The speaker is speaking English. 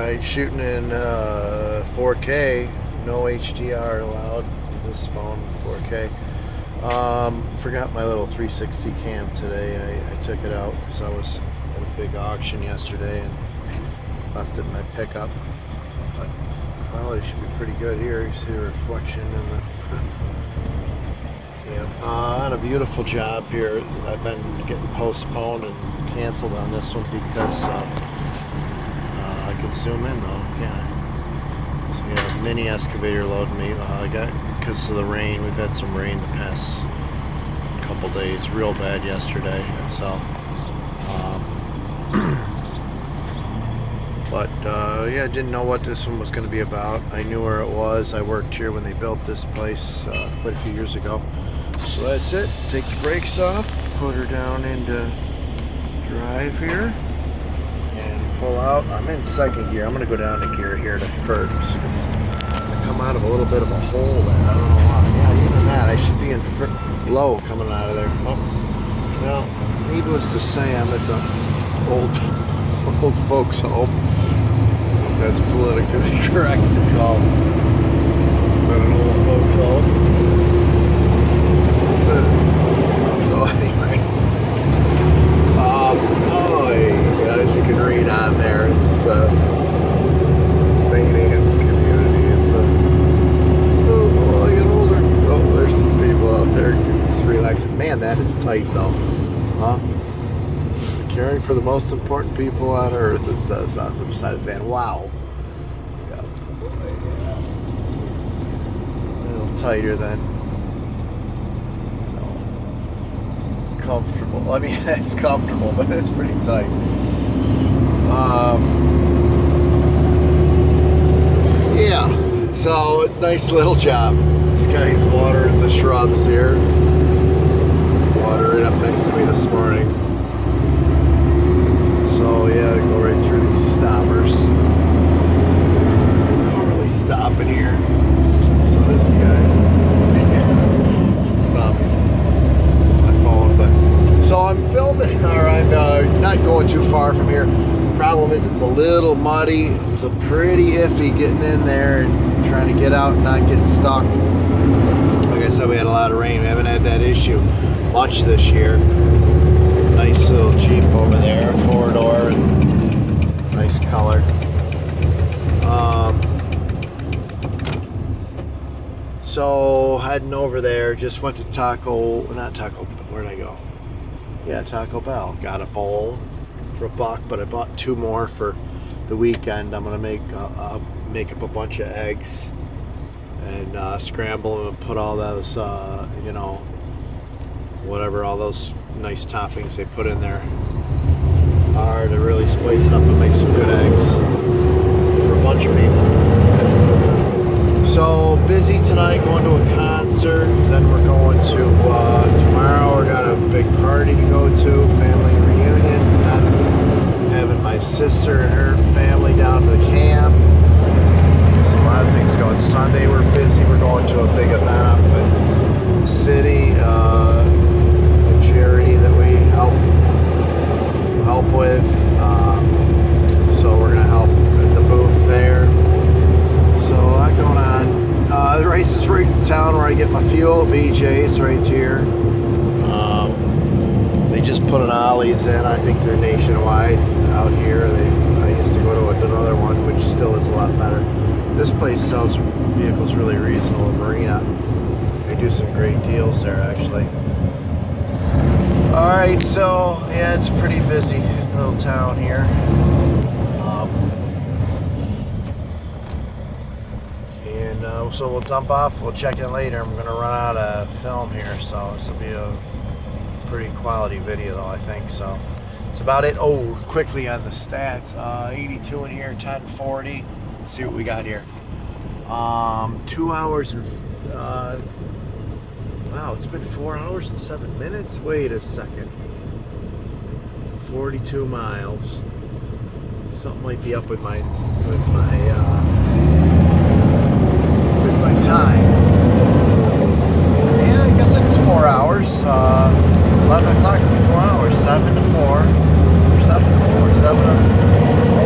Alright, shooting in 4K, no HDR allowed, this phone 4K. Forgot my little 360 cam today. I took it out because I was at a big auction yesterday and left it in my pickup. But quality should be pretty good here. You see the reflection in the... yeah, on a beautiful job here. I've been getting postponed and canceled on this one because I can zoom in though, can't I? So yeah, mini excavator loading me. I got, because of the rain, we've had some rain the past couple days, real bad yesterday. So, but yeah, I didn't know what this one was going to be about. I knew where it was. I worked here when they built this place quite a few years ago. So that's it. Take the brakes off, put her down into drive here, and pull out. I'm in second gear. I'm going to go down to gear here to first. I come out of a little bit of a hole there. I don't know why. Yeah, even that. I should be in low coming out of there. Oh, well, needless to say, I'm at the old folks home. That's politically correct to call. But an old folks home. That's it. So anyway, yeah, as you can read on there, it's St. Anne's community. It's like an older. Oh, there's some people out there just relaxing. Man, that is tight though, huh? Caring for the most important people on earth, it says on the side of the van. Wow. Yeah. A little tighter than comfortable. I mean, it's comfortable, but it's pretty tight. Yeah. So, nice little job. This guy's watering the shrubs here. Watering up next to me this morning. So yeah, go right through these stoppers. I don't really stop in here. So this guy stop my phone, but so I'm filming, or I'm not going too far from here. Problem is it's a little muddy. It was a pretty iffy getting in there and trying to get out and not get stuck. Like I said, we had a lot of rain. We haven't had that issue much this year. Nice little Jeep over there, 4-door, and nice color. So heading over there, just went to where'd I go? Yeah, Taco Bell. Got a bowl for $1, but I bought 2 more for the weekend. I'm gonna make up a bunch of eggs and scramble them and put all those, you know, whatever, all those nice toppings they put in there are to really spice it up and make some good eggs for a bunch of people. So busy tonight, going to a concert, then we're going to tomorrow we got a big party to go to, family reunion, not having my sister and her family down to the camp. So a lot of things going. Sunday we're busy, we're going to a big event up in the city, charity that we help with, so we're gonna help at the booth there. So a lot going on. The race is right in town where I get my fuel. BJ's right here. They just put an Ollie's in. I think they're nationwide out here. I used to go to another one, which still is a lot better. This place sells vehicles really reasonable in Marina. They do some great deals there actually. Alright, so yeah, it's a pretty busy little town here. So we'll dump off, we'll check in later. I'm going to run out of film here, so this will be a pretty quality video though, I think. So that's about it. Oh, quickly on the stats, 82 in here, 1040. Let's see what we got here. 2 hours and wow, it's been 4 hours and 7 minutes. Wait a second. 42 miles. Something might be up with my time. Yeah, I guess it's 4 hours. 11 o'clock will be 4 hours. 7 to 4. Or 7 to 4. 7 to